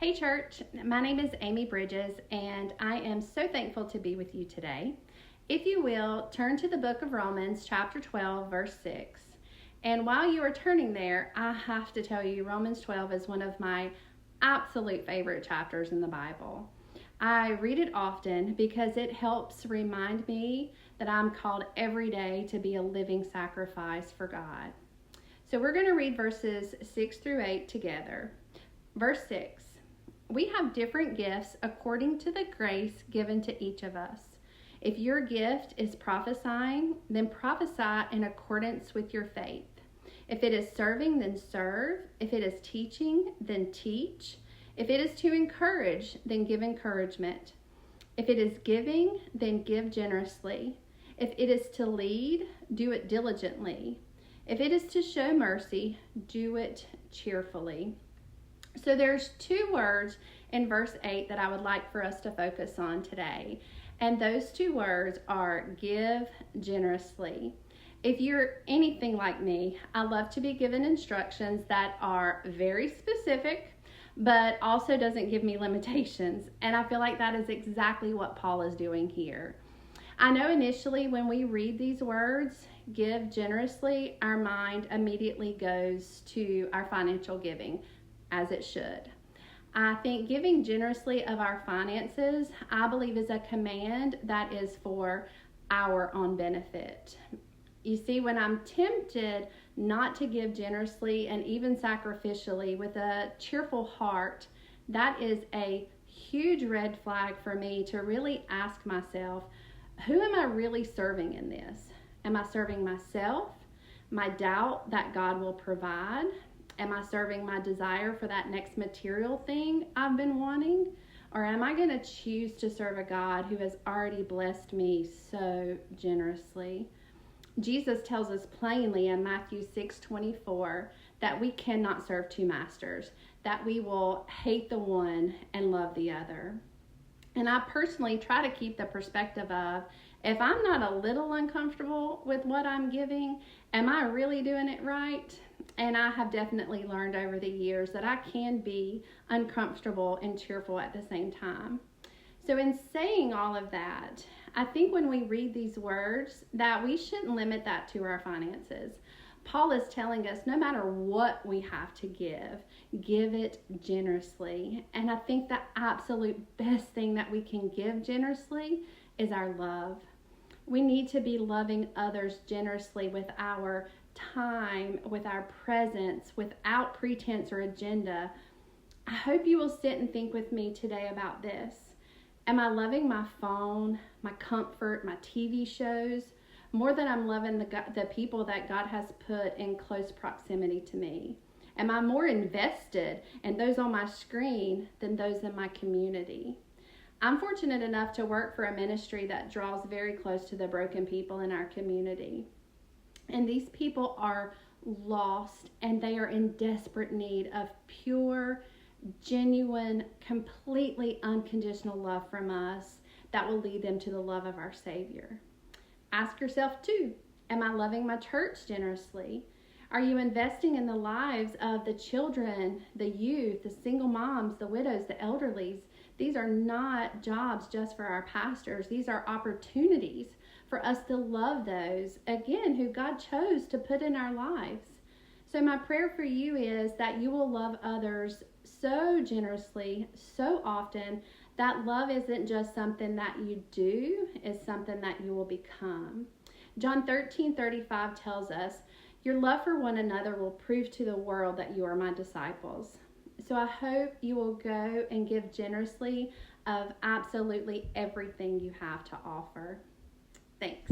Hey church, my name is Amy Bridges and I am so thankful to be with you today. If you will, turn to the book of Romans chapter 12 verse 6. And while you are turning there, I have to tell you Romans 12 is one of my absolute favorite chapters in the Bible. I read it often because it helps remind me that I'm called every day to be a living sacrifice for God. So we're going to read verses 6 through 8 together. Verse 6. We have different gifts according to the grace given to each of us. If your gift is prophesying, then prophesy in accordance with your faith. If it is serving, then serve. If it is teaching, then teach. If it is to encourage, then give encouragement. If it is giving, then give generously. If it is to lead, do it diligently. If it is to show mercy, do it cheerfully. So there's two words in verse 8 that I would like for us to focus on today. And those two words are give generously. If you're anything like me, I love to be given instructions that are very specific, but also doesn't give me limitations. And I feel like that is exactly what Paul is doing here. I know initially when we read these words, give generously, our mind immediately goes to our financial giving, as it should. I think giving generously of our finances, I believe, is a command that is for our own benefit. You see, when I'm tempted not to give generously and even sacrificially with a cheerful heart, that is a huge red flag for me to really ask myself, who am I really serving in this? Am I serving myself, my doubt that God will provide? Am I serving my desire for that next material thing I've been wanting? Or am I going to choose to serve a God who has already blessed me so generously? Jesus tells us plainly in Matthew 6:24 that we cannot serve two masters, that we will hate the one and love the other. And I personally try to keep the perspective of, if I'm not a little uncomfortable with what I'm giving, am I really doing it right? And I have definitely learned over the years that I can be uncomfortable and cheerful at the same time. So in saying all of that, I think when we read these words that we shouldn't limit that to our finances. Paul is telling us no matter what we have to give it generously. And I think the absolute best thing that we can give generously is our love. We need to be loving others generously with our time, with our presence, without pretense or agenda. I hope you will sit and think with me today about this. Am I loving my phone, my comfort, my TV shows, more than I'm loving the people that God has put in close proximity to me? Am I more invested in those on my screen than those in my community? I'm fortunate enough to work for a ministry that draws very close to the broken people in our community. And these people are lost and they are in desperate need of pure, genuine, completely unconditional love from us that will lead them to the love of our Savior. Ask yourself too, am I loving my church generously? Are you investing in the lives of the children, the youth, the single moms, the widows, the elderlies? These are not jobs just for our pastors. These are opportunities for us to love those, again, who God chose to put in our lives. So my prayer for you is that you will love others so generously, so often, that love isn't just something that you do, it's something that you will become. John 13:35 tells us, your love for one another will prove to the world that you are my disciples. So I hope you will go and give generously of absolutely everything you have to offer. Thanks.